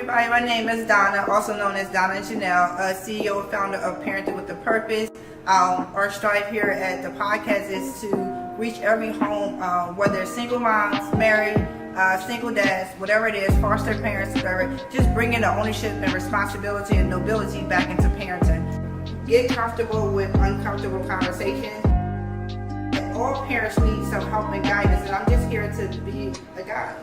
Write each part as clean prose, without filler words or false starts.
everybody. My name is Donna, also known as Donna Janelle, CEO and founder of Parenting with a Purpose. Our strive here at the podcast is to reach every home, whether it's single moms, married, single dads, whatever it is, foster parents, whatever, just bringing the ownership and responsibility and nobility back into parenting. Get comfortable with uncomfortable conversations. All parents need some help and guidance, and I'm just here to be a guide.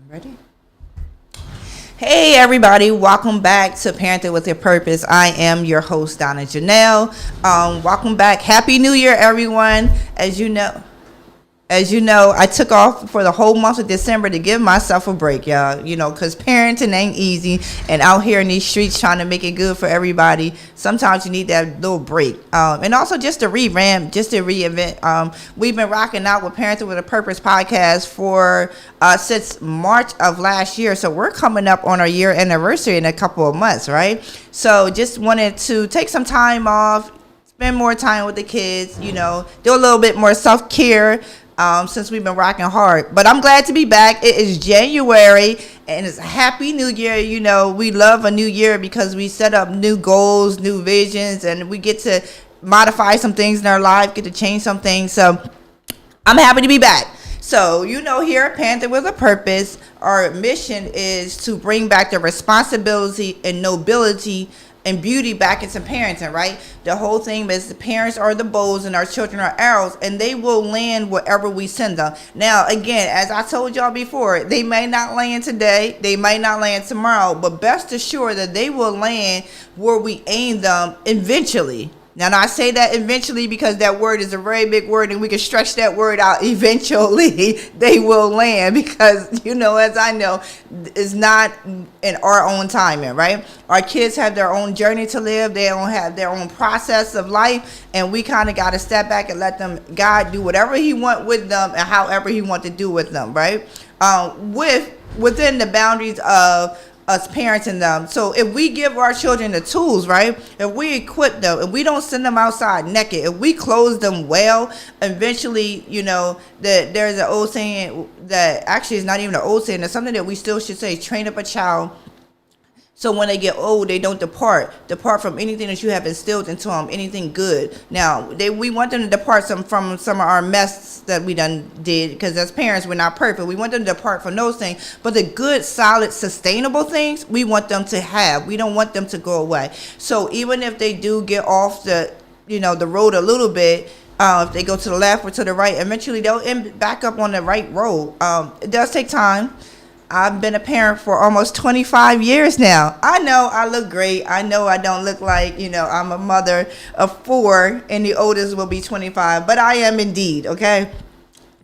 Ready? Hey everybody, welcome back to Parenting with Your Purpose. I am your host, Donna Janelle. Welcome back. Happy New Year, everyone. As you know, I took off for the whole month of December to give myself a break, y'all. You know, because parenting ain't easy, and out here in these streets trying to make it good for everybody, sometimes you need that little break. And also just to revamp, just to reinvent. We've been rocking out with Parenting with a Purpose podcast for since March of last year, so we're coming up on our year anniversary in a couple of months, right? So just wanted to take some time off, spend more time with the kids, you know, do a little bit more self-care. Since we've been rocking hard, but I'm glad to be back. It is January and it's a happy new year. You know, we love a new year because we set up new goals, new visions, and we get to modify some things in our life, get to change some things. So I'm happy to be back. So, you know, here at Parenting with a Purpose, our mission is to bring back the responsibility and nobility and beauty back into parenting, right? The whole thing is the parents are the bows and our children are arrows, and they will land wherever we send them. Now, again, as I told y'all before, they may not land today, they might not land tomorrow, but best assured that they will land where we aim them eventually. Now, I say that eventually because that word is a very big word, and we can stretch that word out. Eventually, they will land because, you know, as I know, it's not in our own timing, right? Our kids have their own journey to live. They don't have their own process of life, and we kind of got to step back and let them, God, do whatever He want with them and however He want to do with them, right? Within the boundaries of us parenting them. So if we give our children the tools, right, if we equip them, if we don't send them outside naked, if we clothe them well, eventually, you know, that there's an old saying that actually is not even an old saying, it's something that we still should say: train up a child so when they get old, they don't depart from anything that you have instilled into them, anything good. Now, we want them to depart from some of our mess that we done did, because as parents, we're not perfect. We want them to depart from those things, but the good, solid, sustainable things, we want them to have. We don't want them to go away. So even if they do get off the road a little bit, if they go to the left or to the right, eventually they'll end back up on the right road. It does take time. I've been a parent for almost 25 years now. I know I look great. I know I don't look like, I'm a mother of 4 and the oldest will be 25, but I am indeed, okay?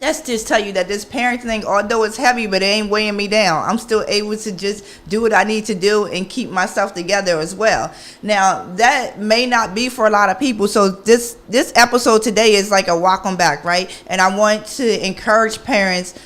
Let's just tell you that this parenting thing, although it's heavy, but it ain't weighing me down. I'm still able to just do what I need to do and keep myself together as well. Now, that may not be for a lot of people. So this episode today is like a welcome back, right? And I want to encourage parents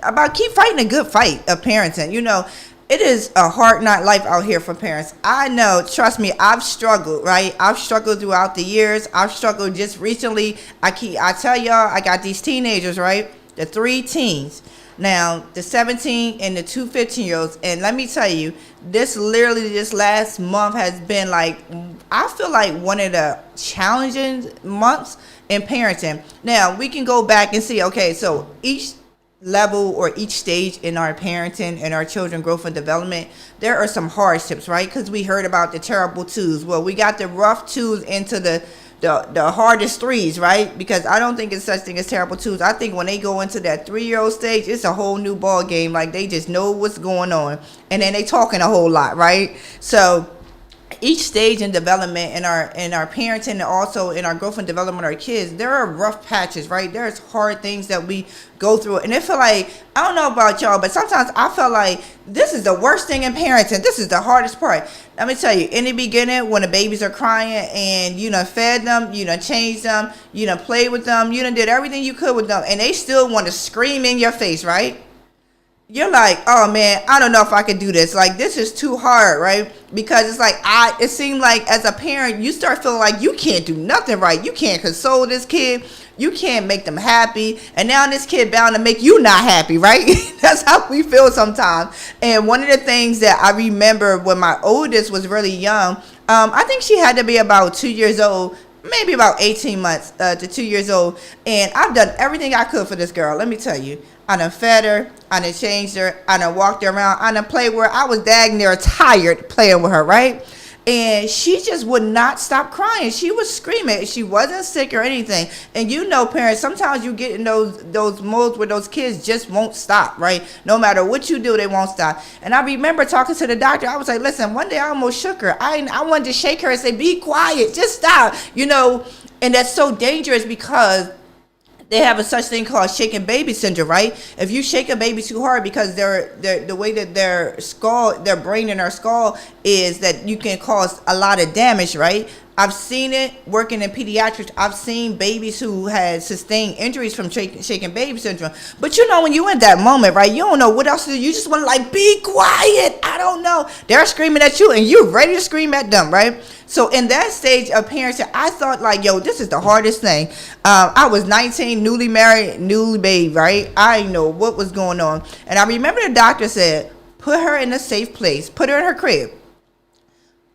about keep fighting a good fight of parenting. You know, it is a hard not life out here for parents. I know, trust me, I've struggled, right? I've struggled throughout the years. I've struggled just recently. I tell y'all, I got these teenagers, right? The 3 teens. Now, the 17 and the 2 15-year-olds. And let me tell you, this last month has been like, I feel like one of the challenging months in parenting. Now, we can go back and see, okay, so each level or each stage in our parenting and our children growth and development, there are some hardships, right? Because we heard about the terrible 2s. Well, we got the rough 2s into the hardest 3s, right? Because I don't think it's such thing as terrible 2s. I think when they go into that 3-year-old stage, it's a whole new ball game. Like, they just know what's going on, and then they talking a whole lot, right? So each stage in development in our parenting and also in our growth and development of our kids, there are rough patches, right? There's hard things that we go through, and it feel like, I don't know about y'all, but sometimes I feel like this is the worst thing in parenting. This is the hardest part. Let me tell you, in the beginning, when the babies are crying and you done fed them, you done changed them, you done played with them, you done did everything you could with them, and they still want to scream in your face, right? you're like, oh man, I don't know if I can do this. Like, this is too hard, right? Because it's like, it seemed like as a parent, you start feeling like you can't do nothing right. You can't console this kid. You can't make them happy. And now this kid bound to make you not happy, right? That's how we feel sometimes. And one of the things that I remember when my oldest was really young, I think she had to be about 2 years old, maybe about 18 months to 2 years old. And I've done everything I could for this girl. Let me tell you. I done fed her. I done changed her. I done walked her around. I done played with her. I was dang near tired playing with her, right? And she just would not stop crying. She was screaming. She wasn't sick or anything. And you know, parents, sometimes you get in those modes where those kids just won't stop, right? No matter what you do, they won't stop. And I remember talking to the doctor. I was like, listen, one day I almost shook her. I wanted to shake her and say, be quiet, just stop, you know. And that's so dangerous because they have a such thing called shaken baby syndrome, right? If you shake a baby too hard, because they're the way that their brain and their skull is, that you can cause a lot of damage, right? I've seen it working in pediatrics. I've seen babies who had sustained injuries from shaken baby syndrome. But you know, when you in that moment, right, you don't know what else to do. You just want to like, be quiet. I don't know. They're screaming at you and you're ready to scream at them, right? So in that stage of parenting, I thought like, yo, this is the hardest thing. I was 19, newly married, newly babe, right? I didn't know what was going on. And I remember the doctor said, put her in a safe place. Put her in her crib.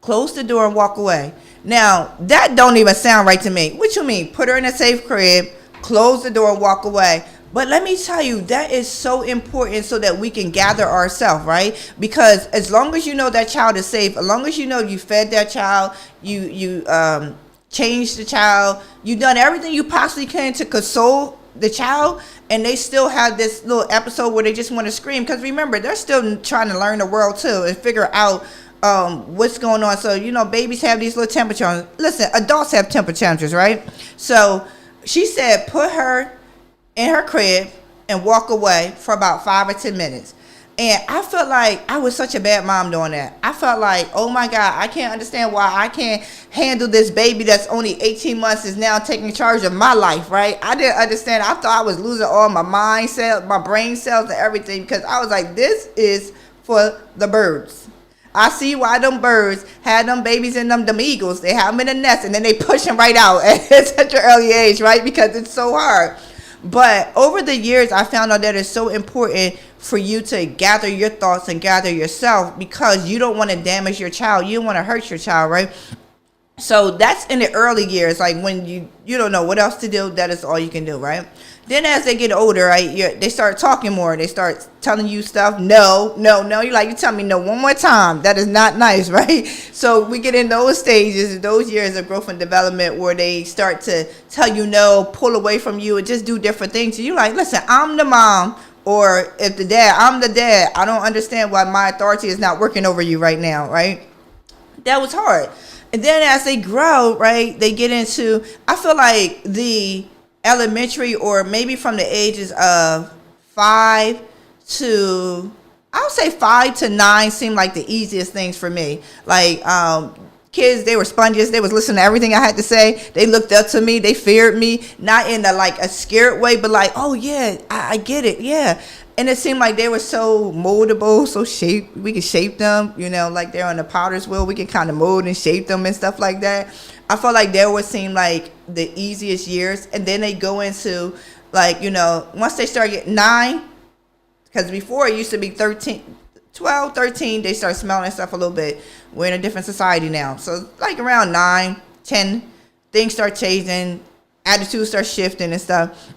Close the door and walk away. Now, that don't even sound right to me. What you mean? Put her in a safe crib, close the door and walk away. But let me tell you, that is so important so that we can gather ourselves, right? Because as long as you know that child is safe, as long as you know you fed that child, you changed the child, you done everything you possibly can to console the child, and they still have this little episode where they just want to scream. Because remember, they're still trying to learn the world too and figure out what's going on. So, you know, babies have these little temper tantrums. Listen, adults have temper tantrums, right? So she said, put her in her crib and walk away for about 5 or 10 minutes. And I felt like I was such a bad mom doing that. I felt like, oh my God, I can't understand why I can't handle this baby that's only 18 months is now taking charge of my life, right? I didn't understand. I thought I was losing all my mind cells, my brain cells and everything, because I was like, this is for the birds. I see why them birds had them babies in them eagles. They have them in the nest and then they push them right out at such an early age, right? Because it's so hard. But over the years, I found out that it's so important for you to gather your thoughts and gather yourself, because you don't want to damage your child. You don't want to hurt your child, right? So that's in the early years, like when you don't know what else to do. That is all you can do, right? Then as they get older, right, they start talking more. They start telling you stuff. No. You're like, you tell me no one more time. That is not nice, right? So we get in those stages, those years of growth and development, where they start to tell you no, pull away from you, and just do different things. And you're like, listen, I'm the mom. Or if the dad, I'm the dad. I don't understand why my authority is not working over you right now, right? That was hard. And then as they grow, right, they get into, I feel like the elementary, or maybe from the ages of 5 to, I would say 5 to 9 seemed like the easiest things for me. Like, kids, they were sponges. They was listening to everything I had to say. They looked up to me. They feared me, not in a scared way, but like, oh yeah, I get it, yeah. And it seemed like they were so moldable, so shape. We could shape them, you know, like they're on the potter's wheel. We can kind of mold and shape them and stuff like that. I felt like that would seem like the easiest years. And then they go into, like, you know, once they start getting 9, because before it used to be 13, 12, 13, they start smelling stuff a little bit. We're in a different society now. So like around 9, 10, things start changing, attitudes start shifting and stuff.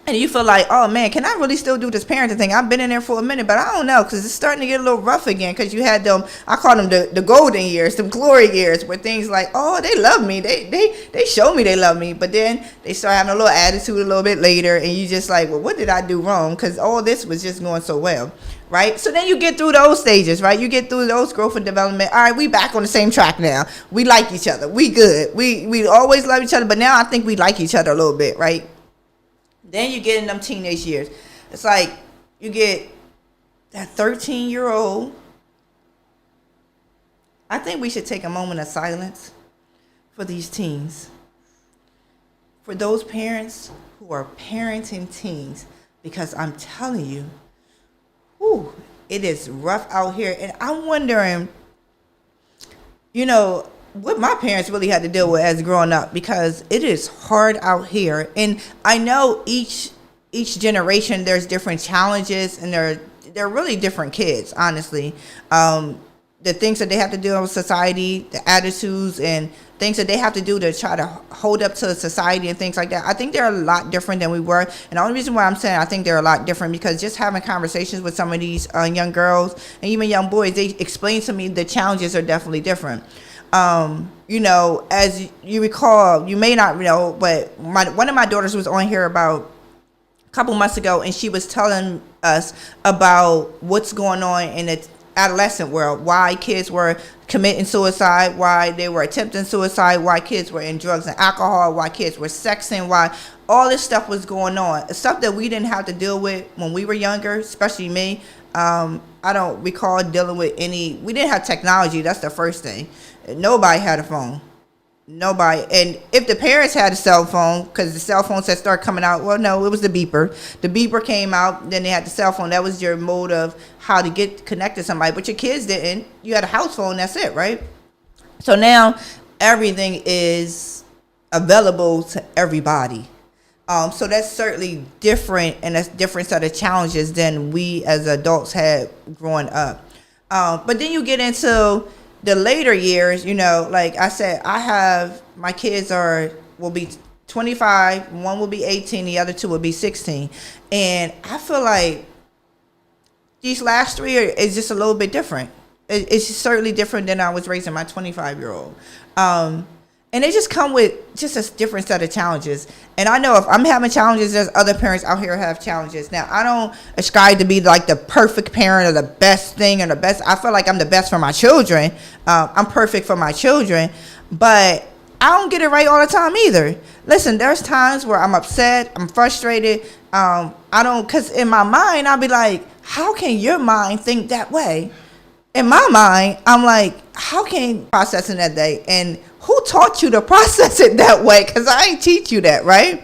And you feel like, oh man, can I really still do this parenting thing? I've been in there for a minute, but I don't know, because it's starting to get a little rough again. Because you had them, I call them the golden years, them glory years, where things like, oh, they love me, they show me they love me, but then they start having a little attitude a little bit later, and you just like, well, what did I do wrong? Because all this was just going so well, right? So then you get through those stages, right? You get through those growth and development. All right, we back on the same track now. We like each other. We good. We always love each other, but now I think we like each other a little bit, right? Then you get in them teenage years. It's like you get that 13-year-old. I think we should take a moment of silence for these teens. For those parents who are parenting teens. Because I'm telling you, Ooh, it is rough out here. And I'm wondering, you know, what my parents really had to deal with as growing up, because it is hard out here. And I know each generation there's different challenges, and they're really different kids, honestly. The things that they have to deal with society, the attitudes and things that they have to do to try to hold up to society and things like that. I think they're a lot different than we were. And the only reason why I'm saying I think they're a lot different, because just having conversations with some of these young girls and even young boys, they explain to me the challenges are definitely different. You know, as you recall, you may not know, but one of my daughters was on here about a couple months ago, and she was telling us about what's going on in the adolescent world, why kids were committing suicide, why they were attempting suicide, why kids were in drugs and alcohol, why kids were sexing, why all this stuff was going on. Stuff that we didn't have to deal with when we were younger, especially me. I don't recall dealing with we didn't have technology. That's the first thing. Nobody had a phone. Nobody. And if the parents had a cell phone, because the cell phones had started coming out, well, no, it was the beeper. The beeper came out, then they had the cell phone. That was your mode of how to get connected to somebody. But your kids didn't. You had a house phone, that's it, right? So now everything is available to everybody. So that's certainly different, and that's different set of challenges than we as adults had growing up. But then you get into the later years, you know, like I said, my kids will be 25, one will be 18, the other two will be 16. And I feel like these last three is just a little bit different. It's certainly different than I was raising my 25-year-old. And they just come with just a different set of challenges. And I know if I'm having challenges, there's other parents out here who have challenges. Now, I don't ascribe to be like the perfect parent or the best thing or the best. I feel like I'm the best for my children. I'm perfect for my children. But I don't get it right all the time either. Listen, there's times where I'm upset, I'm frustrated. Because in my mind, I'll be like, how can your mind think that way? In my mind, I'm like, how can processing that day? And who taught you to process it that way? Because I ain't teach you that, right?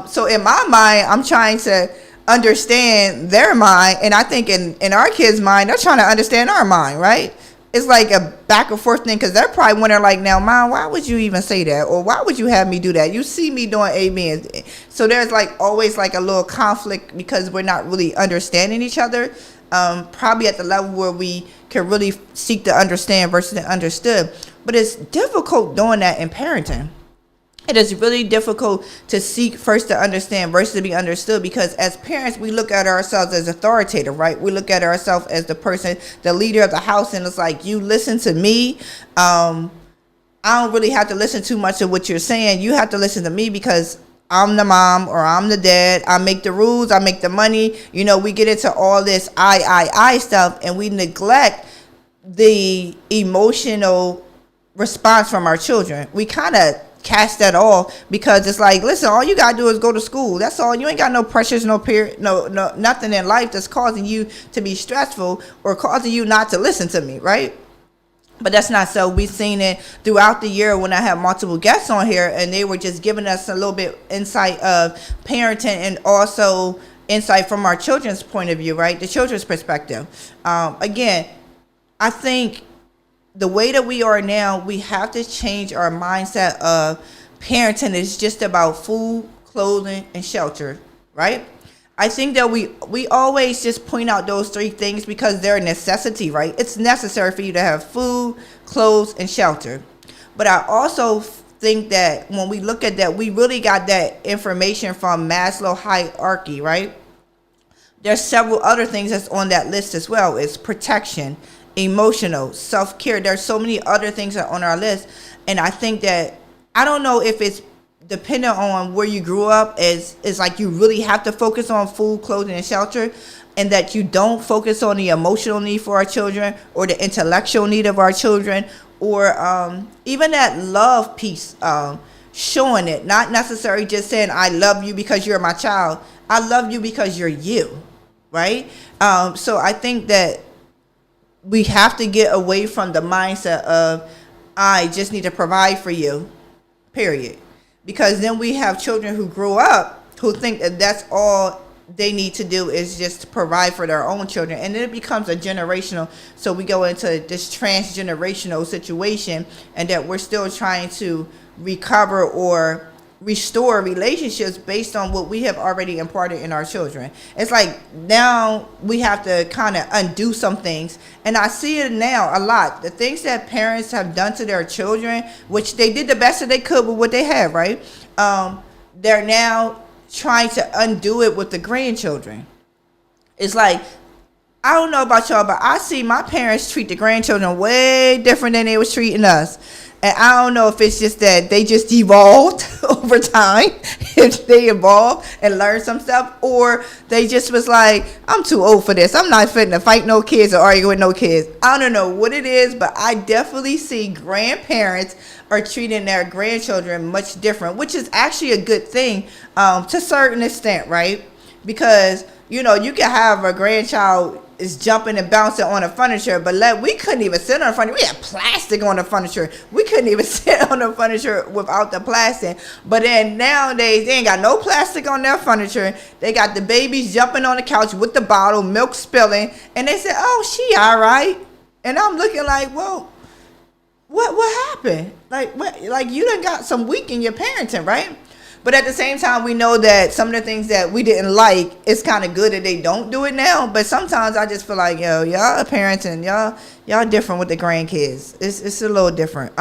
So in my mind, I'm trying to understand their mind. And I think in our kids' mind, they're trying to understand our mind, right? It's like a back and forth thing, because they're probably wondering like, now, Mom, why would you even say that? Or why would you have me do that? You see me doing A, B, and Z. So there's like always like a little conflict because we're not really understanding each other. Probably at the level where we can really seek to understand versus the understood. But it's difficult doing that in parenting. It is really difficult to seek first to understand versus to be understood, because as parents, we look at ourselves as authoritative, right? We look at ourselves as the person, the leader of the house, and it's like, you listen to me. I don't really have to listen too much of what you're saying. You have to listen to me because I'm the mom or I'm the dad. I make the rules. I make the money. You know, we get into all this I stuff, and we neglect the emotional response from our children. We kind of cast that off because it's like, listen, all you gotta do is go to school. That's all. You ain't got no pressures, no nothing in life that's causing you to be stressful or causing you not to listen to me, right? But that's not so. We've seen it throughout the year when I have multiple guests on here, and they were just giving us a little bit insight of parenting and also insight from our children's point of view, right? The children's perspective. Again, I think the way that we are now, we have to change our mindset of parenting is just about food, clothing, and shelter, right? I think that we always just point out those three things because they're a necessity, right? It's necessary for you to have food, clothes, and shelter. But I also think that when we look at that, we really got that information from Maslow hierarchy, right? There's several other things that's on that list as well. It's protection, emotional, self-care. There's so many other things that are on our list. And I think that, I don't know if it's depending on where you grew up, is like you really have to focus on food, clothing, and shelter, and that you don't focus on the emotional need for our children or the intellectual need of our children, or even that love piece, showing it, not necessarily just saying I love you because you're my child. I love you because you're you, right? So I think that we have to get away from the mindset of I just need to provide for you, period. Because then we have children who grow up who think that that's all they need to do is just provide for their own children, and then it becomes a generational. So we go into this transgenerational situation, and that we're still trying to recover or restore relationships based on what we have already imparted in our children. It's like now we have to kind of undo some things, and I see it now a lot. The things that parents have done to their children, which they did the best that they could with what they had, right? They're now trying to undo it with the grandchildren. It's like, I don't know about y'all, but I see my parents treat the grandchildren way different than they was treating us. And I don't know if it's just that they just evolved over time, if they evolved and learned some stuff, or they just was like, I'm too old for this. I'm not fitting to fight no kids or argue with no kids. I don't know what it is, but I definitely see grandparents are treating their grandchildren much different, which is actually a good thing to a certain extent, right? Because, you know, you can have a grandchild is jumping and bouncing on the furniture, but we couldn't even sit on the furniture. We had plastic on the furniture. We couldn't even sit on the furniture without the plastic. But then nowadays, they ain't got no plastic on their furniture. They got the babies jumping on the couch with the bottle, milk spilling, and they said, oh, she all right. And I'm looking like, well, what happened? Like, what? Like, you done got some weak in your parenting, right? But at the same time, we know that some of the things that we didn't like, it's kind of good that they don't do it now. But sometimes I just feel like, yo, y'all parenting, y'all different with the grandkids. It's a little different.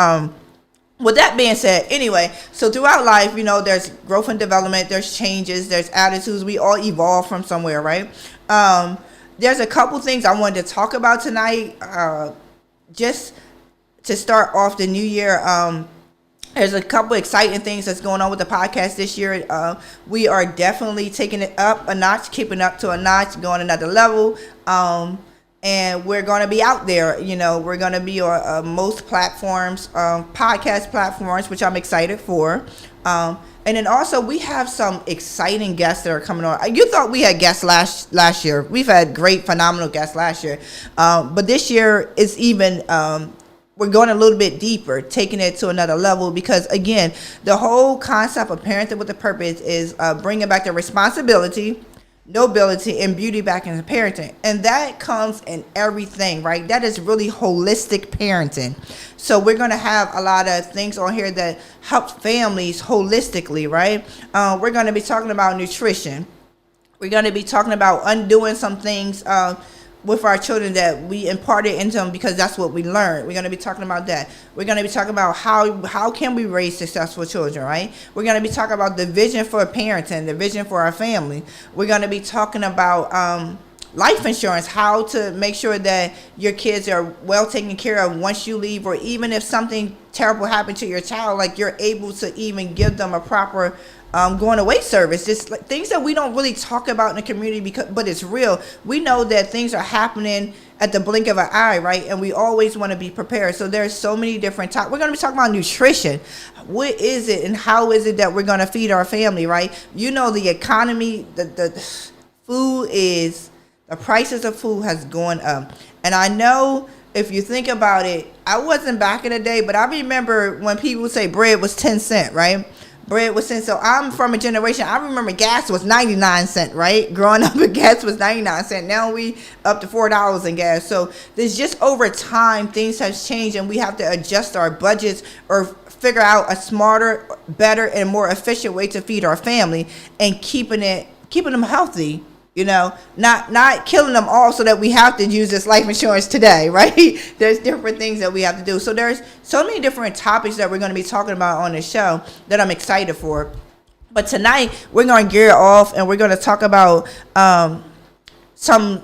With that being said, anyway, so throughout life, you know, there's growth and development, there's changes, there's attitudes. We all evolve from somewhere, right? There's a couple things I wanted to talk about tonight, just to start off the new year. There's a couple exciting things that's going on with the podcast this year. We are definitely taking it up a notch, keeping up to a notch, going another level. And we're going to be out there. You know, we're going to be on most platforms, podcast platforms, which I'm excited for. And then also we have some exciting guests that are coming on. You thought we had guests last year. We've had great, phenomenal guests last year. But this year is even... we're going a little bit deeper, taking it to another level, because again, the whole concept of parenting with a purpose is bringing back the responsibility, nobility, and beauty back into parenting. And that comes in everything, right? That is really holistic parenting. So we're going to have a lot of things on here that help families holistically, right? We're going to be talking about nutrition. We're going to be talking about undoing some things with our children that we imparted into them because that's what we learned. We're going to be talking about that. We're going to be talking about how can we raise successful children, right? We're going to be talking about the vision for parenting, the vision for our family. We're going to be talking about life insurance, how to make sure that your kids are well taken care of once you leave, or even if something terrible happened to your child, like you're able to even give them a proper going away service. Just like things that we don't really talk about in the community, but it's real. We know that things are happening at the blink of an eye, right? And we always want to be prepared. So there's so many different topics. We're going to be talking about nutrition. What is it and how is it that we're going to feed our family, right? You know, the economy, the food is, the prices of food has gone up. And I know if you think about it, I wasn't back in the day, but I remember when people would say bread was 10 cents, right? Bread was 10 cents. So I'm from a generation, I remember gas was 99 cents, right? Growing up, gas was 99 cents. Now we up to $4 in gas. So there's just over time, things have changed, and we have to adjust our budgets or figure out a smarter, better, and more efficient way to feed our family and keeping them healthy. You know, not killing them all so that we have to use this life insurance today, right? There's different things that we have to do. So there's so many different topics that we're going to be talking about on this show that I'm excited for. But tonight, we're going to gear off and we're going to talk about some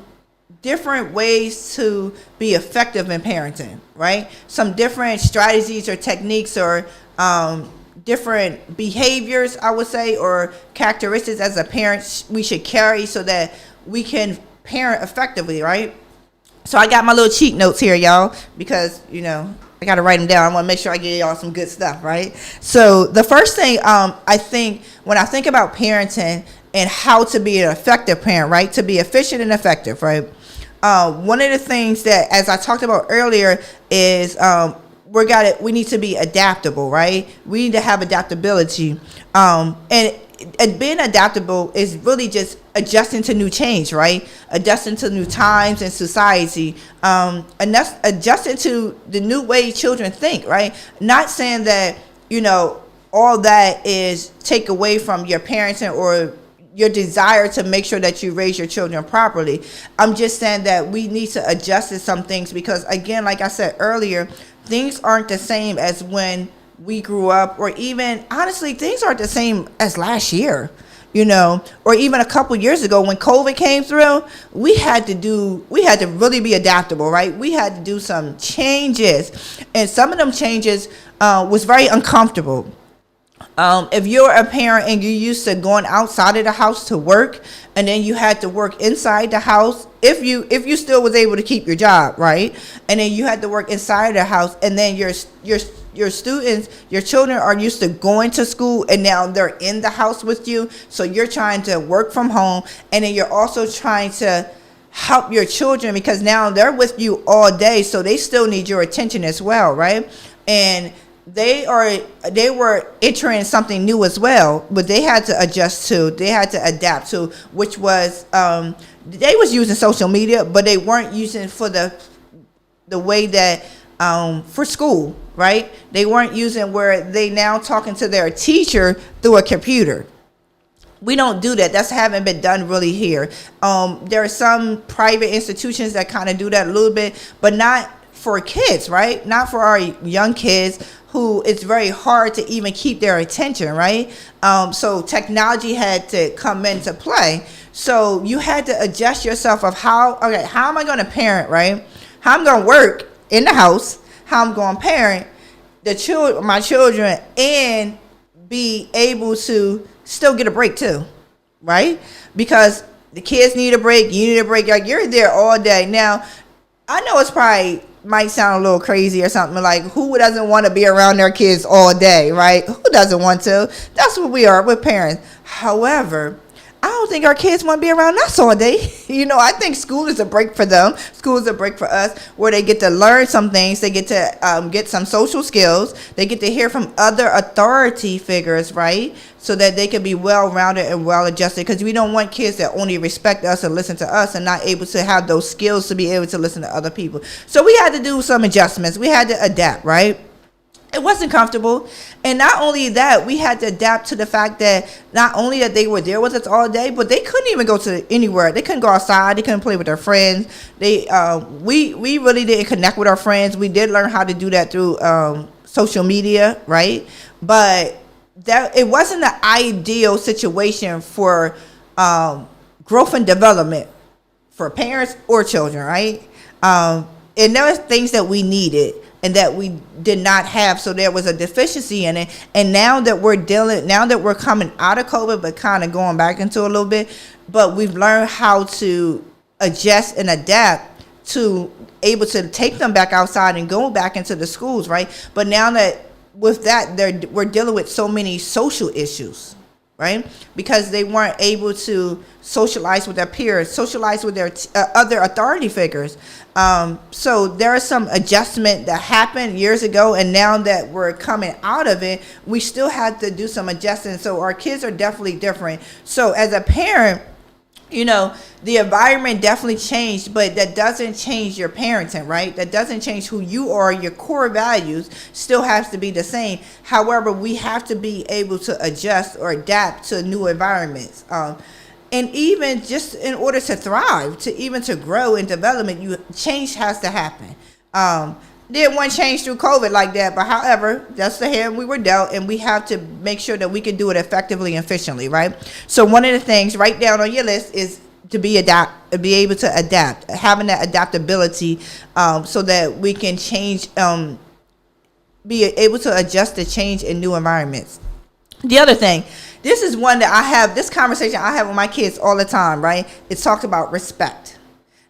different ways to be effective in parenting, right? Some different strategies or techniques or different behaviors, I would say, or characteristics as a parent we should carry so that we can parent effectively, right? So I got my little cheat notes here, y'all, because, you know, I got to write them down. I want to make sure I give y'all some good stuff, right? So the first thing I think when I think about parenting and how to be an effective parent, right, to be efficient and effective, right? One of the things that, as I talked about earlier, is we need to be adaptable, right? We need to have adaptability. And being adaptable is really just adjusting to new change, right? Adjusting to new times and society, and that's adjusting to the new way children think, right? Not saying that, all that is take away from your parenting or your desire to make sure that you raise your children properly. I'm just saying that we need to adjust to some things because, again, like I said earlier, things aren't the same as when we grew up, or even honestly, things aren't the same as last year, or even a couple years ago when COVID came through. We had to really be adaptable, right? We had to do some changes, and some of them changes was very uncomfortable. If you're a parent and you're used to going outside of the house to work, and then you had to work inside the house, if you still was able to keep your job, right, and then you had to work inside the house, and then your students, your children are used to going to school, and now they're in the house with you, so you're trying to work from home, and then you're also trying to help your children because now they're with you all day, so they still need your attention as well, right? And they were entering something new as well, but they had to adjust to, they had to adapt to, which was they was using social media, but they weren't using for the way that for school, right? They weren't using where they now talking to their teacher through a computer. We don't do that. That's haven't been done really here. There are some private institutions that kind of do that a little bit, but not for kids, right? Not for our young kids who it's very hard to even keep their attention, right? So technology had to come into play. So you had to adjust yourself of how am I going to parent, right? How I'm going to work in the house, how I'm going to parent my children, and be able to still get a break too, right? Because the kids need a break, you need a break. Like, you're there all day. Now, I know it's probably might sound a little crazy or something, like who doesn't want to be around their kids all day, right? Who doesn't want to? That's what we are with parents. However, I don't think our kids want to be around us all day. I think school is a break for them. School is a break for us, where they get to learn some things. They get to get some social skills. They get to hear from other authority figures, right? So that they can be well-rounded and well-adjusted. Because we don't want kids that only respect us and listen to us and not able to have those skills to be able to listen to other people. So we had to do some adjustments. We had to adapt, right? It wasn't comfortable. And not only that, we had to adapt to the fact that not only that they were there with us all day, but they couldn't even go to anywhere. They couldn't go outside. They couldn't play with their friends. We really didn't connect with our friends. We did learn how to do that through social media, right? But that it wasn't the ideal situation for growth and development for parents or children, right? And there was things that we needed and that we did not have, so there was a deficiency in it. And now that we're coming out of COVID, but kind of going back into a little bit, but we've learned how to adjust and adapt to able to take them back outside and go back into the schools, right? But now that with that, we're dealing with so many social issues, right? Because they weren't able to socialize with their peers, socialize with their other authority figures. So there is some adjustment that happened years ago, and now that we're coming out of it, we still have to do some adjustment. So our kids are definitely different. So as a parent, the environment definitely changed, but that doesn't change your parenting, right? That doesn't change who you are. Your core values still has to be the same. However, we have to be able to adjust or adapt to new environments. And even just in order to thrive, to grow in development, change has to happen. Didn't want change through COVID like that, but however, that's the hand we were dealt, and we have to make sure that we can do it effectively and efficiently, right? So one of the things, write down on your list, is to be able to adapt, having that adaptability, so that we can change, be able to adjust to change in new environments. The other thing, this is one that this conversation I have with my kids all the time, right? It talks about respect.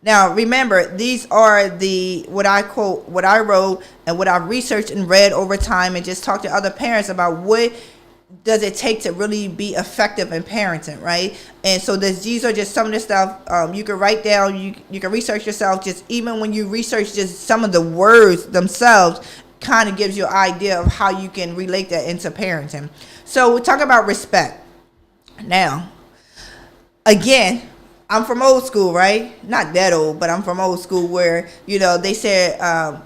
Now, remember, these are what I wrote and what I've researched and read over time, and just talked to other parents about what does it take to really be effective in parenting, right? And so these are just some of the stuff you can write down, you can research yourself. Just even when you research just some of the words themselves, kind of gives you an idea of how you can relate that into parenting. So we're talking about respect. Now, again, I'm from old school, right? Not that old, but I'm from old school where, they said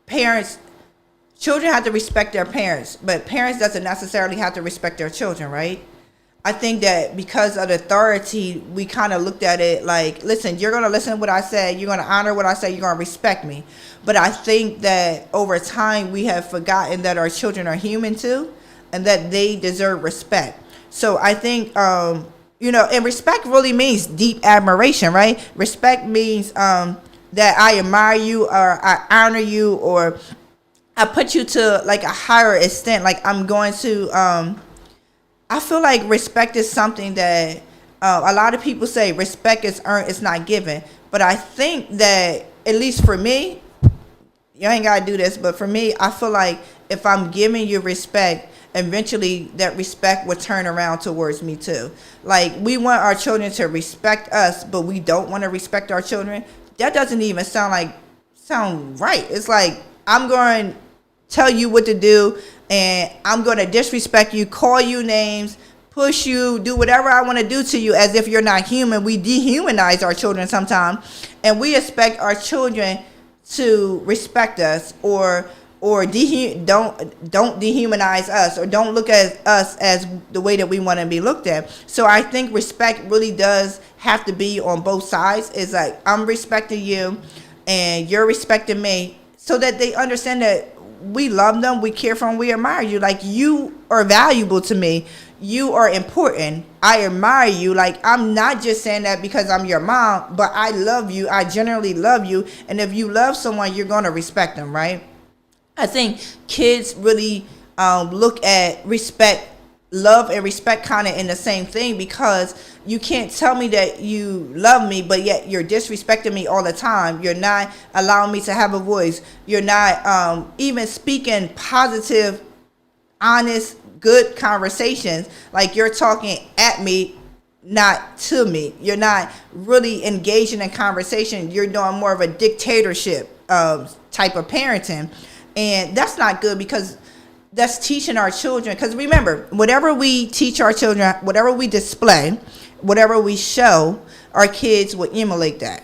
parents, children have to respect their parents, but parents doesn't necessarily have to respect their children, right? I think that because of the authority, we kind of looked at it like, listen, you're going to listen to what I say, you're going to honor what I say, you're going to respect me. But I think that over time, we have forgotten that our children are human too, and that they deserve respect. So I think, and respect really means deep admiration, right? Respect means that I admire you, or I honor you, or I put you to like a higher extent. Like I'm going to, I feel like respect is something that a lot of people say respect is earned, it's not given. But I think that, at least for me, you ain't got to do this, but for me, I feel like if I'm giving you respect, eventually that respect will turn around towards me too. Like we want our children to respect us, but we don't want to respect our children. That doesn't even sound right. It's like I'm going to tell you what to do, and I'm going to disrespect you, call you names, push you, do whatever I want to do to you as if you're not human. We dehumanize our children sometimes, and we expect our children to respect us, or don't dehumanize us, or don't look at us as the way that we want to be looked at. So I think respect really does have to be on both sides. It's like I'm respecting you and you're respecting me, so that they understand that we love them, we care for them, we admire you. Like you are valuable to me, you are important, I admire you. Like I'm not just saying that because I'm your mom, but I love you, I generally love you. And if you love someone, you're going to respect them, right? I think kids really look at respect, love and respect kind of in the same thing, because you can't tell me that you love me, but yet you're disrespecting me all the time. You're not allowing me to have a voice. You're not even speaking positive, honest, good conversations. Like you're talking at me, not to me. You're not really engaging in conversation. You're doing more of a dictatorship type of parenting. And that's not good, because that's teaching our children. Because remember, whatever we teach our children, whatever we display, whatever we show, our kids will emulate that.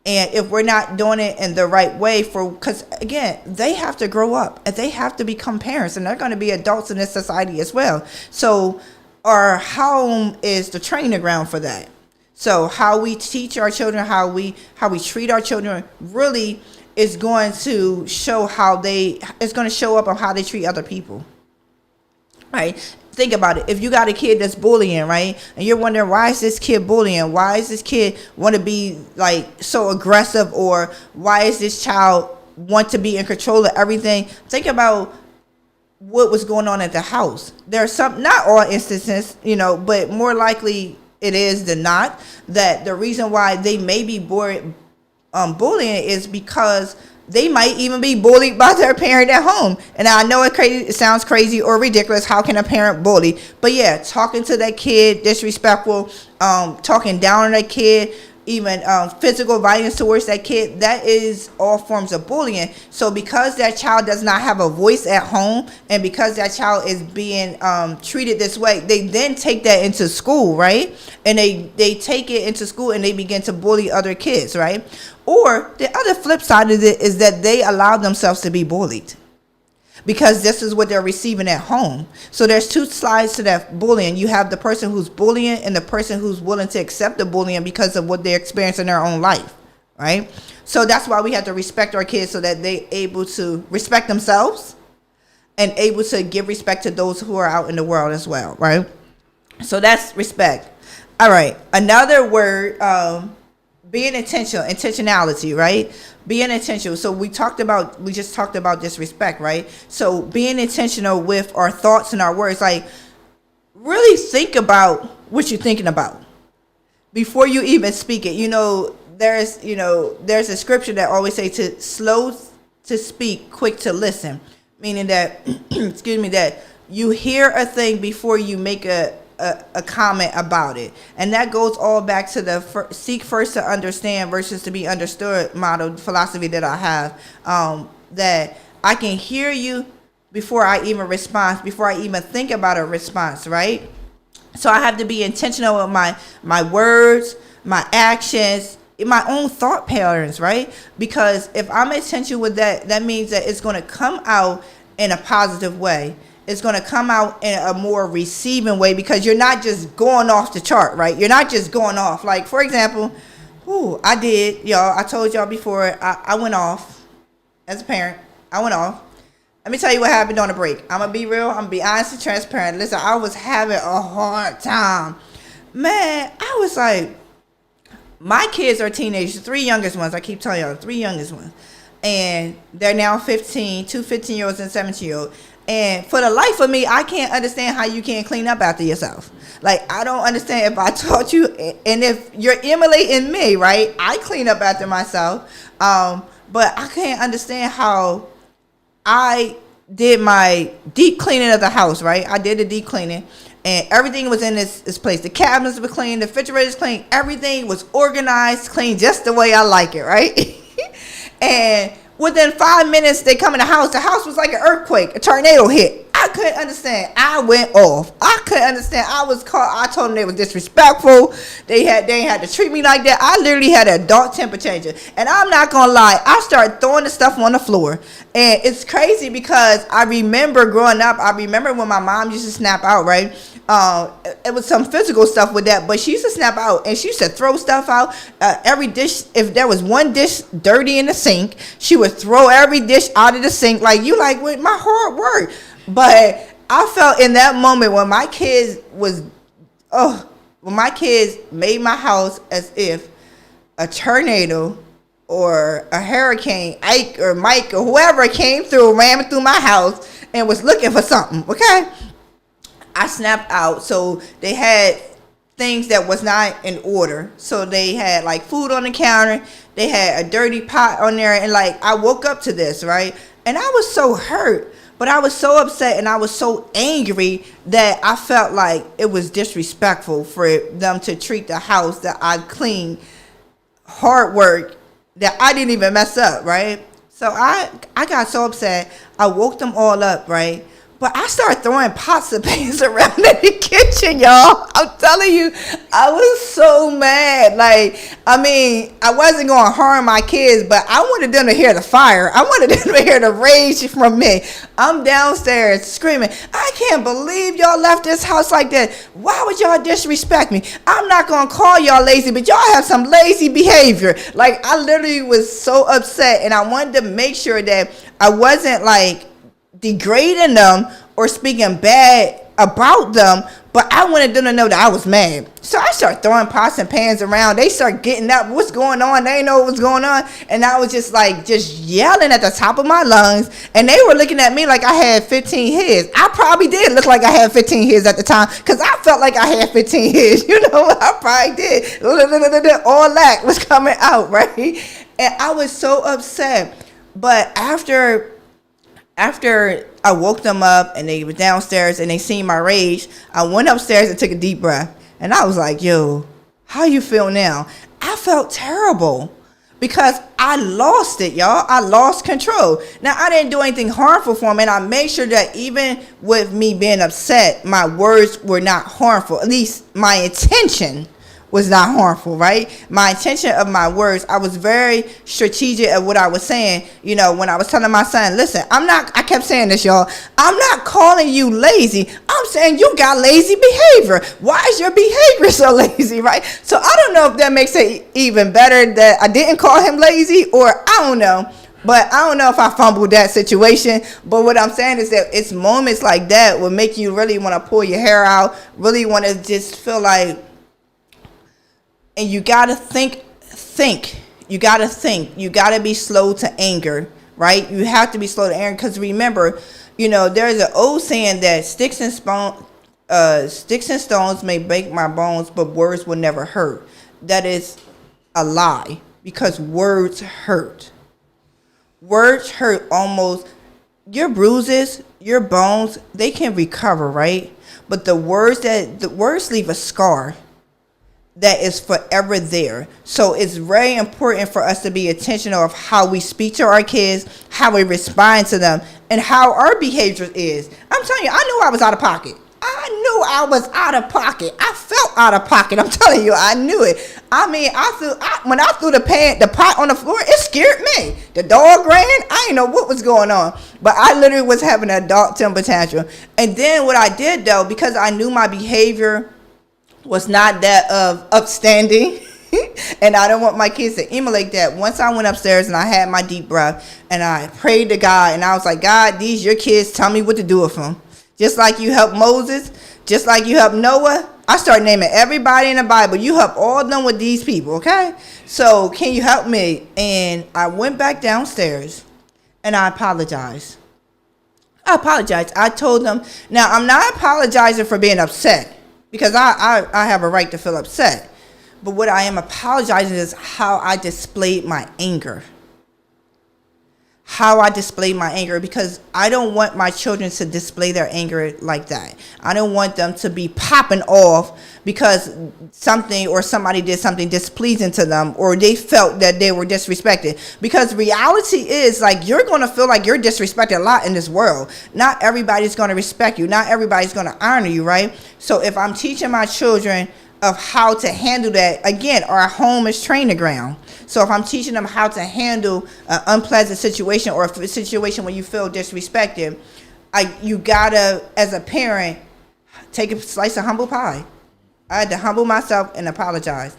And if we're not doing it in the right way, because again, they have to grow up and they have to become parents, and they're going to be adults in this society as well. So our home is the training ground for that. So how we teach our children, how we treat our children, really is going to show it's going to show up on how they treat other people, right? Think about it. If you got a kid that's bullying, right, and you're wondering, why is this kid bullying? Why is this kid want to be like so aggressive, or why is this child want to be in control of everything? Think about what was going on at the house. There's some, not all instances, but more likely it is than not, that the reason why they may be bullying is because they might even be bullied by their parent at home. And I know it sounds crazy or ridiculous. How can a parent bully? But yeah, talking to that kid, disrespectful, talking down on that kid, even physical violence towards that kid, that is all forms of bullying. So because that child does not have a voice at home, and because that child is being treated this way, they then take that into school, right? And they take it into school and they begin to bully other kids, right? Or the other flip side of it is that they allow themselves to be bullied, because this is what they're receiving at home. So there's two sides to that bullying. You have the person who's bullying and the person who's willing to accept the bullying because of what they experience in their own life, right? So that's why we have to respect our kids, so that they're able to respect themselves and able to give respect to those who are out in the world as well, right? So that's respect. All right, another word, being intentionality, right? Being intentional. So we just talked about disrespect, right? So being intentional with our thoughts and our words, like really think about what you're thinking about before you even speak it. There's a scripture that always say to slow to speak, quick to listen, meaning that, excuse me, that you hear a thing before you make a comment about it. And that goes all back to the seek first to understand versus to be understood model philosophy that I have, that I can hear you before I even respond, before I even think about a response, right? So I have to be intentional with my words, my actions, my own thought patterns, right? Because if I'm intentional with that, that means that it's going to come out in a positive way. It's going to come out in a more receiving way, because you're not just going off the chart, right? You're not just going off. Like, for example, I did, y'all. I told y'all before, I went off as a parent. I went off. Let me tell you what happened on the break. I'm going to be real. I'm going to be honest and transparent. Listen, I was having a hard time. Man, I was like, my kids are teenagers, 3 youngest ones. I keep telling y'all, 3 youngest ones. And they're now 15, 2 15-year-olds and 17-year-old. And for the life of me, I can't understand how you can't clean up after yourself. Like, I don't understand. If I taught you, and if you're emulating me, right, I clean up after myself. But I can't understand how I did my deep cleaning of the house, right? I did the deep cleaning, and everything was in this place. The cabinets were clean, the refrigerators clean, everything was organized, clean, just the way I like it, right? And within 5 minutes, they come in the house. The house was like an earthquake, a tornado hit. I couldn't understand. I went off. I couldn't understand. I was caught. I told them they was disrespectful. They ain't had to treat me like that. I literally had an adult temper changer. And I'm not gonna lie, I started throwing the stuff on the floor. And it's crazy because I remember growing up, I remember when my mom used to snap out, right? It was some physical stuff with that, but she used to snap out, and she used to throw stuff out. Every dish, if there was one dish dirty in the sink, she would throw every dish out of the sink. Like, you like, with my hard work. But I felt in that moment when my kids made my house as if a tornado or a hurricane, Ike or Mike or whoever came through, ramming through my house and was looking for something, okay? I snapped out. So they had things that was not in order. So they had like food on the counter. They had a dirty pot on there. And like, I woke up to this, right? And I was so hurt. But I was so upset and I was so angry that I felt like it was disrespectful for them to treat the house that I cleaned, hard work, that I didn't even mess up, right? So I got so upset. I woke them all up, right? But I started throwing pots and pans around in the kitchen, y'all. I'm telling you, I was so mad. Like, I mean, I wasn't going to harm my kids, but I wanted them to hear the fire. I wanted them to hear the rage from me. I'm downstairs screaming, I can't believe y'all left this house like that. Why would y'all disrespect me? I'm not going to call y'all lazy, but y'all have some lazy behavior. Like, I literally was so upset, and I wanted to make sure that I wasn't, like, degrading them or speaking bad about them, but I wanted them to know that I was mad. So I started throwing pots and pans around. They started getting up. What's going on? They didn't know what was going on. And I was just yelling at the top of my lungs. And they were looking at me like I had 15 hairs. I probably did look like I had 15 hairs at the time, because I felt like I had 15 hairs. You know, I probably did. All that was coming out, right? And I was so upset. But after I woke them up and they were downstairs and they seen my rage, I went upstairs and took a deep breath. And I was like, yo, how you feel now? I felt terrible because I lost it, y'all. I lost control. Now, I didn't do anything harmful for them, and I made sure that even with me being upset, my words were not harmful. At least my intention was not harmful, right? My intention of my words, I was very strategic of what I was saying. You know, when I was telling my son, listen, I kept saying this, y'all, I'm not calling you lazy. I'm saying you got lazy behavior. Why is your behavior so lazy, right? So I don't know if that makes it even better that I didn't call him lazy, or I don't know. But I don't know if I fumbled that situation. But what I'm saying is that it's moments like that will make you really want to pull your hair out, really want to just feel like, and you got to think. You got to think. You got to be slow to anger, right? You have to be slow to anger, because remember, you know, there's an old saying that sticks and stones may break my bones, but words will never hurt. That is a lie, because words hurt. Words hurt almost. Your bruises, your bones, they can recover, right? But the words leave a scar that is forever there. So it's very important for us to be intentional of how we speak to our kids, how we respond to them, and how our behavior is. I'm telling you, I knew I was out of pocket. I I knew I was out of pocket. I felt out of pocket. I'm telling you, I knew it. I mean, when I threw the pot on the floor, it scared me. The dog ran. I didn't know what was going on. But I literally was having an adult temper tantrum. And then what I did, though, because I knew my behavior was not that of upstanding, and I don't want my kids to emulate that. Once I went upstairs and I had my deep breath and I prayed to God, and I was like, God, these your kids, tell me what to do with them. Just like you helped Moses, just like you helped Noah. I started naming everybody in the Bible. You help all of them with these people, okay? So can you help me? And I went back downstairs and I apologized. I told them, now I'm not apologizing for being upset, because I have a right to feel upset. But what I am apologizing is how I displayed my anger. Because I don't want my children to display their anger like that. I don't want them to be popping off because something or somebody did something displeasing to them, or they felt that they were disrespected. Because reality is, like, you're going to feel like you're disrespected a lot in this world. Not everybody's going to respect you. Not everybody's going to honor you, right? So if I'm teaching my children of how to handle that, again, our home is training ground. So if I'm teaching them how to handle an unpleasant situation, or a situation where you feel disrespected, you gotta, as a parent, take a slice of humble pie. I had to humble myself and apologize.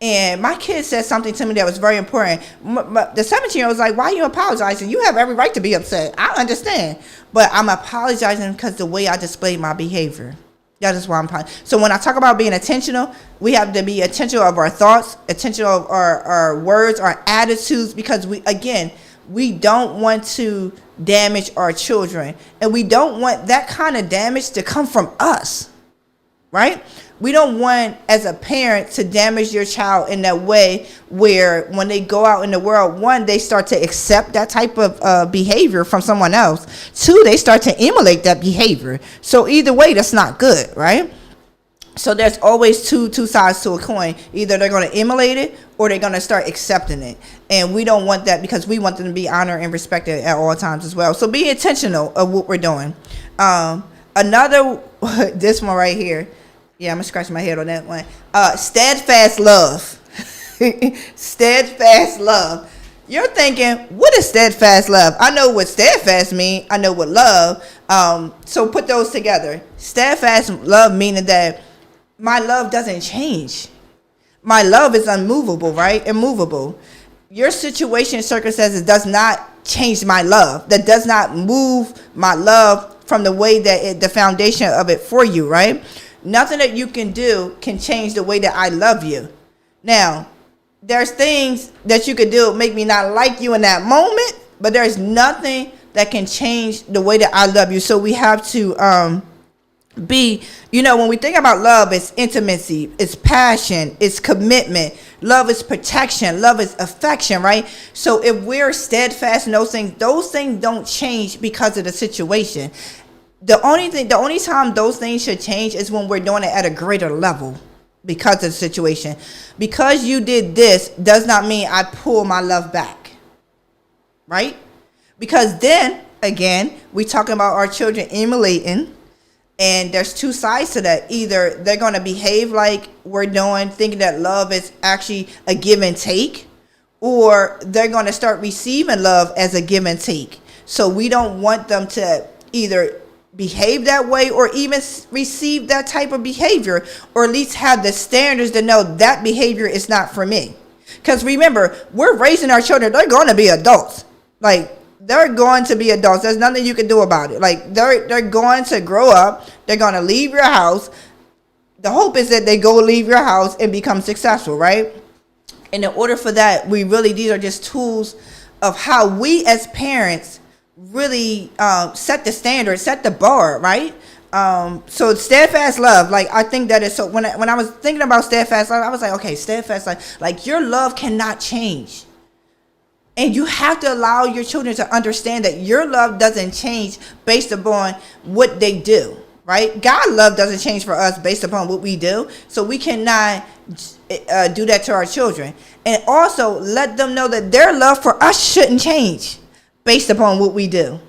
And my kid said something to me that was very important. The 17-year-old was like, why are you apologizing? You have every right to be upset. I understand. But I'm apologizing because the way I displayed my behavior. That is why I'm apologizing. So when I talk about being intentional, we have to be intentional of our thoughts, intentional of our words, our attitudes, because we don't want to damage our children. And we don't want that kind of damage to come from us, right? We don't want, as a parent, to damage your child in that way where when they go out in the world, one, they start to accept that type of behavior from someone else. Two, they start to emulate that behavior. So either way, that's not good, right? So there's always two sides to a coin. Either they're going to emulate it or they're going to start accepting it. And we don't want that, because we want them to be honored and respected at all times as well. So be intentional of what we're doing. Another, this one right here. Yeah, I'm going to scratch my head on that one. Steadfast love. Steadfast love. You're thinking, what is steadfast love? I know what steadfast means. I know what love. So put those together. Steadfast love meaning that my love doesn't change. My love is unmovable, right? Immovable. Your situation, circumstances does not change my love. That does not move my love from the way that the foundation of it for you, right? Nothing that you can do can change the way that I love you. Now, there's things that you could do make me not like you in that moment, but there's nothing that can change the way that I love you. So we have to when we think about love, it's intimacy, it's passion, it's commitment. Love is protection. Love is affection, right? So if we're steadfast in those things don't change because of the situation. The only time those things should change is when we're doing it at a greater level because of the situation. Because you did this does not mean I pull my love back, right? Because then, again, we talking about our children emulating, and there's two sides to that. Either they're going to behave like we're doing, thinking that love is actually a give and take, or they're going to start receiving love as a give and take. So we don't want them to either behave that way or even receive that type of behavior, or at least have the standards to know that behavior is not for me. Because remember, we're raising our children. They're going to be adults. Like, they're going to be adults. There's nothing you can do about it. Like, they're going to grow up. They're going to leave your house. The hope is that they go leave your house and become successful, right? And in order for that, these are just tools of how we as parents really set the standard, set the bar, right? So steadfast love, like, I think that is so. When I was thinking about steadfast love, I was like, okay, steadfast love, like your love cannot change, and you have to allow your children to understand that your love doesn't change based upon what they do, right? God's love doesn't change for us based upon what we do, so we cannot do that to our children. And also let them know that their love for us shouldn't change based upon what we do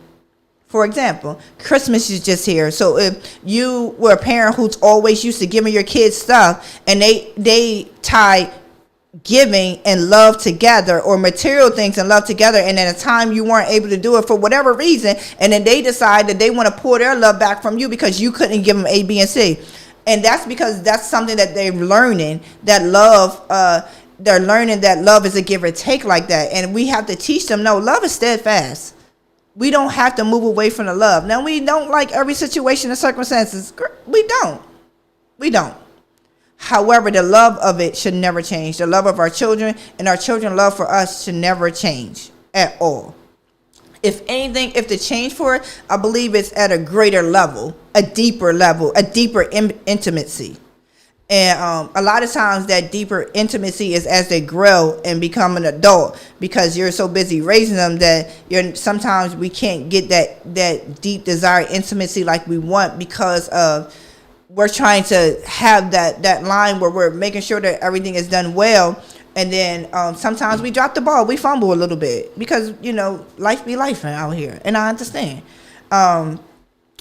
For example, Christmas is just here. So if you were a parent who's always used to giving your kids stuff, and they tie giving and love together, or material things and love together, and at a time you weren't able to do it for whatever reason, and then they decide that they want to pull their love back from you because you couldn't give them A, B, and C. And that's because that's something that they're learning, that love, they're learning that love is a give or take like that. And we have to teach them, no, love is steadfast. We don't have to move away from the love. Now, we don't like every situation and circumstances. We don't. However, the love of it should never change. The love of our children and our children's love for us should never change at all. If anything, if the change for it, I believe it's at a greater level, a deeper intimacy. And a lot of times that deeper intimacy is as they grow and become an adult, because you're so busy raising them that sometimes we can't get that deep desired intimacy like we want, because of we're trying to have that line where we're making sure that everything is done well. And then sometimes we drop the ball, we fumble a little bit, because life be life out here, and I understand.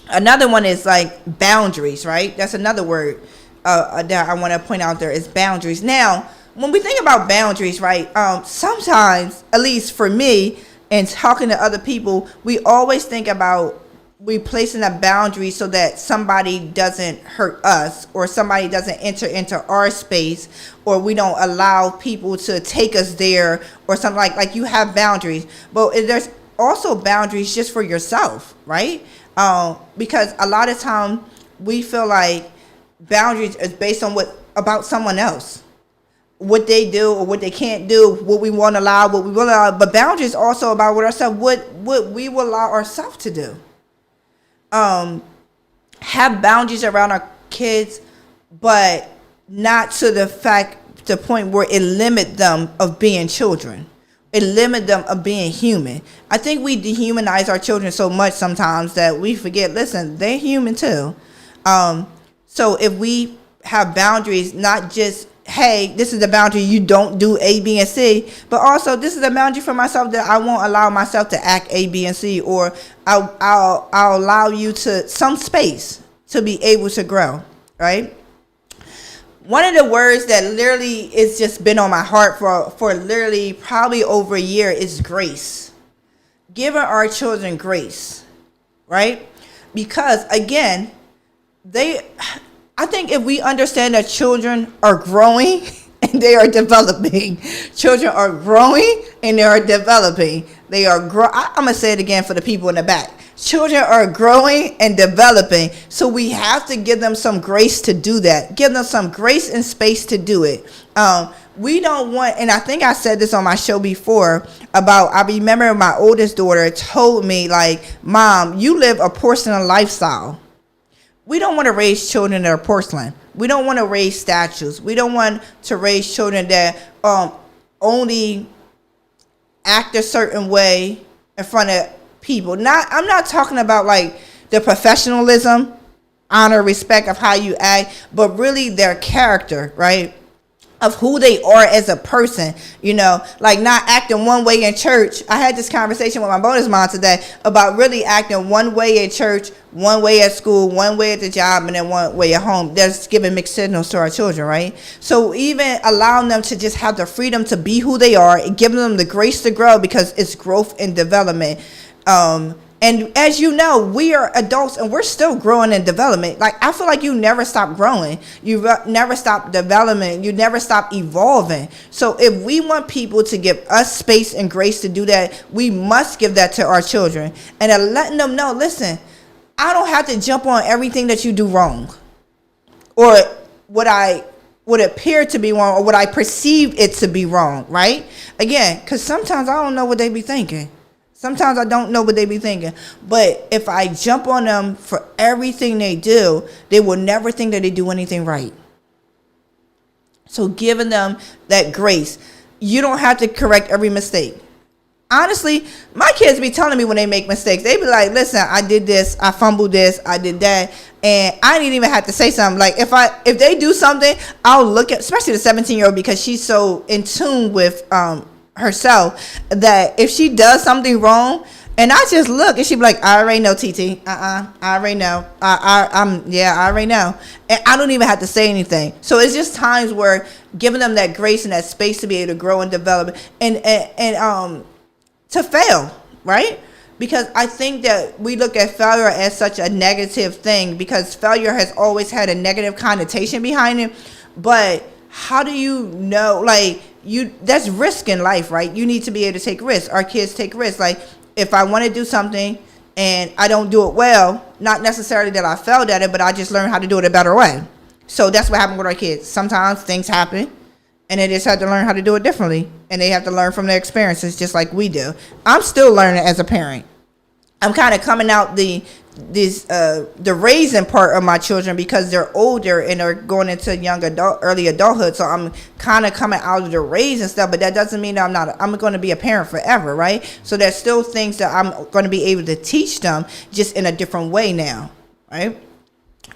Another one is like boundaries, right? That's another word that I want to point out there is boundaries. Now, when we think about boundaries, right, sometimes, at least for me, and talking to other people, we always think about we placing a boundary so that somebody doesn't hurt us, or somebody doesn't enter into our space, or we don't allow people to take us there, or something like you have boundaries. But there's also boundaries just for yourself, right? Because a lot of time we feel like boundaries is based on about someone else, what they do or what they can't do, what we want to allow, what we will allow. But boundaries also about what ourselves, what we will allow ourselves to do. Have boundaries around our kids, but not to the point where it limit them of being children. It limit them of being human. I think we dehumanize our children so much sometimes that we forget, listen, they're human too. So if we have boundaries, not just, hey, this is the boundary, you don't do A, B, and C, but also this is a boundary for myself that I won't allow myself to act A, B, and C, or I'll allow you to some space to be able to grow, right? One of the words that literally it's just been on my heart for literally probably over a year is grace. Giving our children grace, right? Because again, I think if we understand that children are growing and they are developing, children are growing and they are developing. I'm going to say it again for the people in the back. Children are growing and developing. So we have to give them some grace to do that. Give them some grace and space to do it. We don't want, and I think I said this on my show before I remember my oldest daughter told me, like, Mom, you live a porcelain lifestyle. We don't want to raise children that are porcelain. We don't want to raise statues. We don't want to raise children that only act a certain way in front of people. I'm not talking about like the professionalism, honor, respect of how you act, but really their character, right? Of who they are as a person, like not acting one way in church. I had this conversation with my bonus mom today about really acting one way at church, one way at school, one way at the job, and then one way at home. That's giving mixed signals to our children, right? So even allowing them to just have the freedom to be who they are and giving them the grace to grow, because it's growth and development. And as you know, we are adults and we're still growing and development. Like, I feel like you never stop growing. You never stop development. You never stop evolving. So if we want people to give us space and grace to do that, we must give that to our children. And letting them know, listen, I don't have to jump on everything that you do wrong, or what I would appear to be wrong, or what I perceive it to be wrong, right? Again, because sometimes I don't know what they be thinking. Sometimes I don't know what they be thinking. But if I jump on them for everything they do, they will never think that they do anything right. So giving them that grace. You don't have to correct every mistake. Honestly, my kids be telling me when they make mistakes. They be like, listen, I did this, I fumbled this, I did that. And I didn't even have to say something. Like if they do something, I'll look at, especially the 17-year-old, because she's so in tune with herself that if she does something wrong, and I just look and she be like, I already know, TT. I already know. I already know. And I don't even have to say anything. So it's just times where giving them that grace and that space to be able to grow and develop and to fail, right? Because I think that we look at failure as such a negative thing because failure has always had a negative connotation behind it. But how do you know, like, that's risk in life, right? You need to be able to take risks. Our kids take risks. Like, if I want to do something and I don't do it well, not necessarily that I failed at it, but I just learned how to do it a better way. So that's what happened with our kids. Sometimes things happen and they just have to learn how to do it differently. And they have to learn from their experiences just like we do. I'm still learning as a parent. I'm kind of coming out the raising part of my children because they're older and they're going into early adulthood. So I'm kind of coming out of the raising stuff, but that doesn't mean that I'm going to be a parent forever, right? So there's still things that I'm going to be able to teach them just in a different way now, right?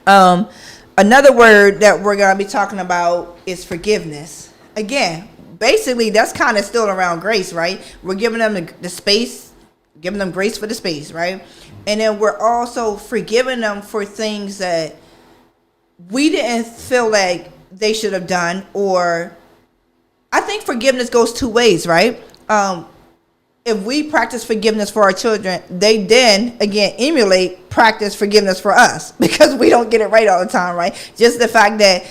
Another word that we're going to be talking about is forgiveness. Again, basically that's kind of still around grace, right? We're giving them the space, giving them grace for the space, right? And then we're also forgiving them for things that we didn't feel like they should have done. Or I think forgiveness goes two ways, right? If we practice forgiveness for our children, they then, again, practice forgiveness for us because we don't get it right all the time, right? Just the fact that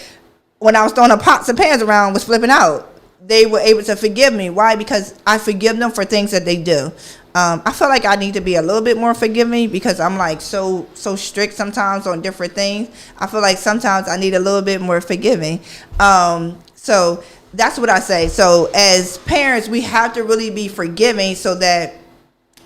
when I was throwing the pots and pans around, was flipping out, they were able to forgive me. Why? Because I forgive them for things that they do. I feel like I need to be a little bit more forgiving because I'm like so strict sometimes on different things. I feel like sometimes I need a little bit more forgiving. So that's what I say. So as parents, we have to really be forgiving so that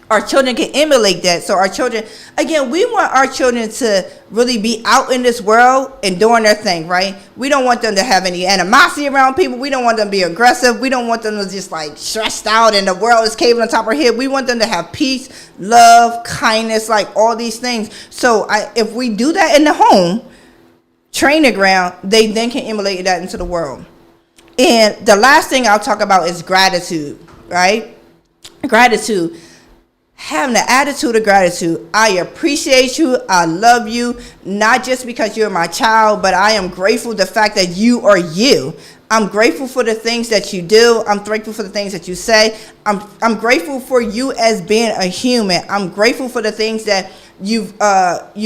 our children can emulate that. So our children, again, we want our children to really be out in this world and doing their thing, right? We don't want them to have any animosity around people. We don't want them to be aggressive. We don't want them to just like stressed out and the world is caving on top of our head. We want them to have peace, love, kindness, like all these things. So if we do that in the home, training ground, they then can emulate that into the world. And the last thing I'll talk about is gratitude, right? Gratitude. Having the attitude of gratitude. I appreciate you. I love you. Not just because you're my child, but I am grateful the fact that you are you. I'm grateful for the things that you do. I'm grateful for the things that you say. I'm grateful for you as being a human. I'm grateful for the things that you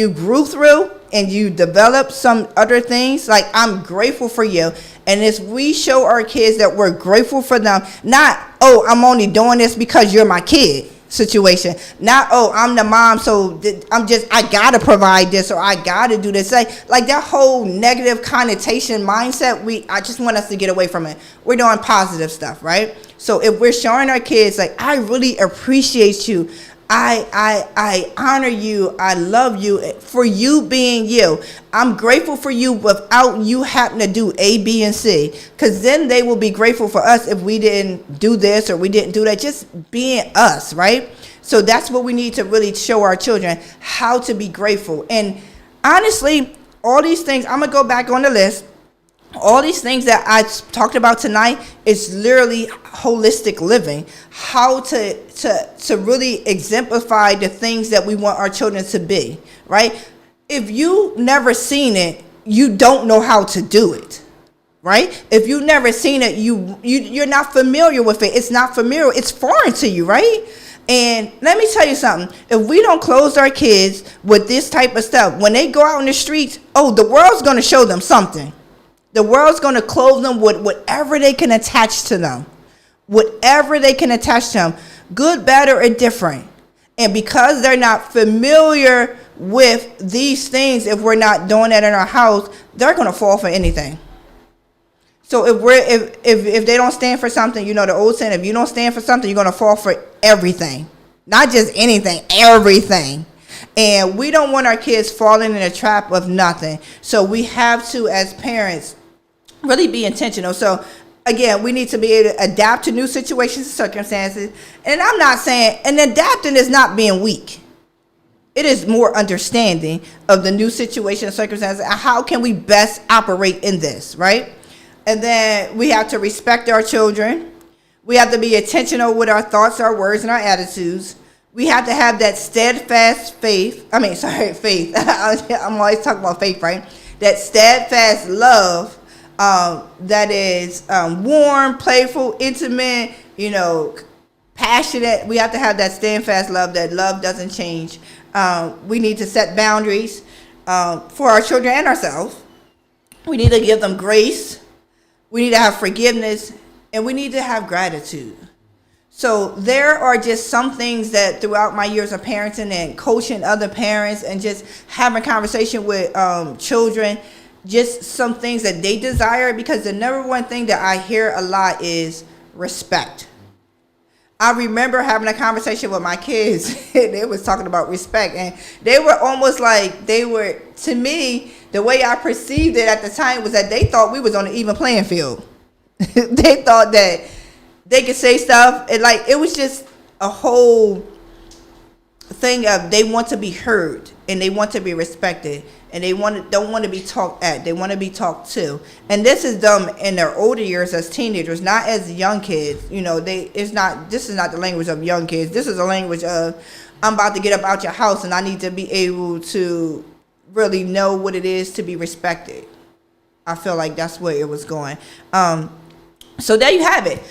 grew through and you developed some other things. Like, I'm grateful for you. And as we show our kids that we're grateful for them, not, oh, I'm only doing this because you're my kid situation. Not, oh, I'm the mom, so I gotta provide this or I gotta do this. Like that whole negative connotation mindset, I just want us to get away from it. We're doing positive stuff, right? So if we're showing our kids, like, I really appreciate you. I honor you. I love you for you being you. I'm grateful for you without you having to do A, B, and C. Because then they will be grateful for us if we didn't do this or we didn't do that. Just being us, right? So that's what we need to really show our children, how to be grateful. And honestly, all these things, I'm going to go back on the list. All these things that I talked about tonight is literally holistic living. How to really exemplify the things that we want our children to be, right? If you never seen it, you don't know how to do it, right? If you've never seen it, you're not familiar with it. It's not familiar. It's foreign to you, right? And let me tell you something. If we don't close our kids with this type of stuff, when they go out in the streets, the world's going to show them something. The world's going to clothe them with whatever they can attach to them. Whatever they can attach to them. Good, bad, or indifferent. And because they're not familiar with these things, if we're not doing that in our house, they're going to fall for anything. So if they don't stand for something, the old saying, if you don't stand for something, you're going to fall for everything. Not just anything, everything. And we don't want our kids falling in a trap of nothing. So we have to, as parents, really be intentional. So again, we need to be able to adapt to new situations and circumstances. And I'm not saying, and adapting is not being weak. It is more understanding of the new situation and circumstances. And how can we best operate in this, right? And then we have to respect our children. We have to be intentional with our thoughts, our words, and our attitudes. We have to have that steadfast faith. Faith. I'm always talking about faith, right? That steadfast love that is warm, playful, intimate, passionate. We have to have that steadfast love. That love doesn't change. We need to set boundaries for our children and ourselves. We need to give them grace. We need to have forgiveness, and we need to have gratitude. So there are just some things that throughout my years of parenting and coaching other parents and just having conversation with children, just some things that they desire, because the number one thing that I hear a lot is respect. I remember having a conversation with my kids and they was talking about respect, and they were almost like to me, the way I perceived it at the time was that they thought we was on an even playing field. They thought that they could say stuff, and like it was just a whole thing of they want to be heard and they want to be respected, and they don't want to be talked at. They want to be talked to. And this is them in their older years as teenagers, not as young kids. This is not the language of young kids. This is a language of, I'm about to get up out your house and I need to be able to really know what it is to be respected. I feel like that's where it was going. So there you have it.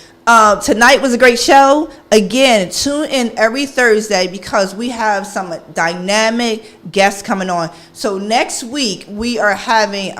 Tonight was a great show. Again, tune in every Thursday because we have some dynamic guests coming on. So next week we are having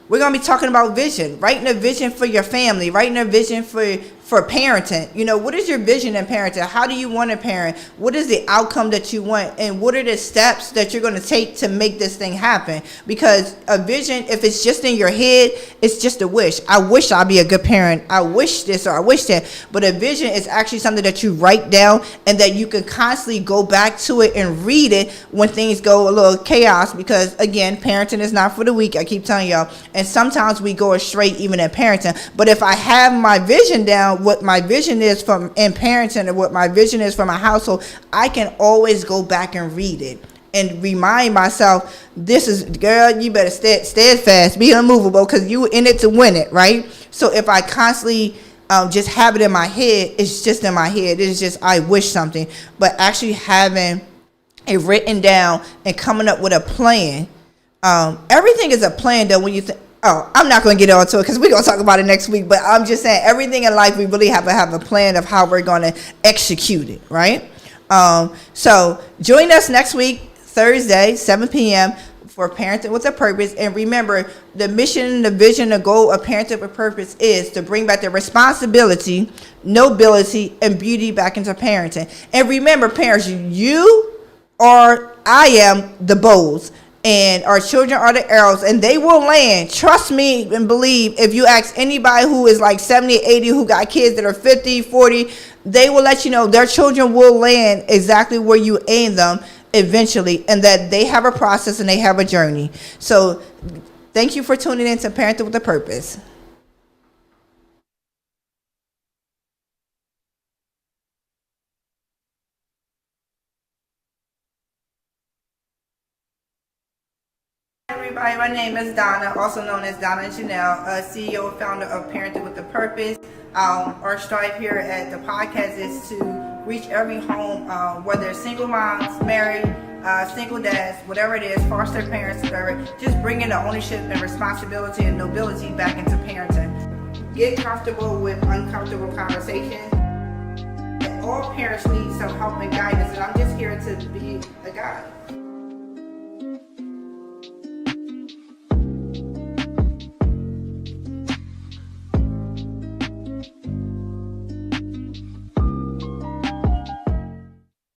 we're going to be talking about vision, writing a vision for your family, writing a vision for parenting. What is your vision in parenting? How do you want to parent? What is the outcome that you want? And what are the steps that you're going to take to make this thing happen? Because a vision, if it's just in your head, it's just a wish. I wish I'd be a good parent. I wish this or I wish that. But a vision is actually something that you write down and that you can constantly go back to it and read it when things go a little chaos. Because again, parenting is not for the weak. I keep telling y'all. And sometimes we go astray even in parenting. But if I have my vision down, what my vision is in parenting and what my vision is for my household, I can always go back and read it and remind myself, girl, you better steadfast, be unmovable, because you in it to win it, right? So if I constantly just have it in my head, it's just in my head. It's just I wish something. But actually having it written down and coming up with a plan, everything is a plan though when you think. Oh, I'm not going to get onto it because we're going to talk about it next week. But I'm just saying, everything in life, we really have to have a plan of how we're going to execute it, right? So join us next week, Thursday, 7 p.m. for Parenting with a Purpose. And remember, the mission, the vision, the goal of Parenting with a Purpose is to bring back the responsibility, nobility, and beauty back into parenting. And remember, parents, you or I am the bows. And our children are the arrows, and they will land. Trust me and believe, if you ask anybody who is like 70, 80, who got kids that are 50, 40, they will let you know their children will land exactly where you aim them eventually, and that they have a process and they have a journey. So thank you for tuning in to Parenting with a Purpose. Everybody, my name is Donna, also known as Donna Janelle, CEO and founder of Parenting with a Purpose. Our strive here at the podcast is to reach every home, whether it's single moms, married, single dads, whatever it is, foster parents, whatever, just bringing the ownership and responsibility and nobility back into parenting. Get comfortable with uncomfortable conversations. And all parents need some help and guidance, and I'm just here to be a guide.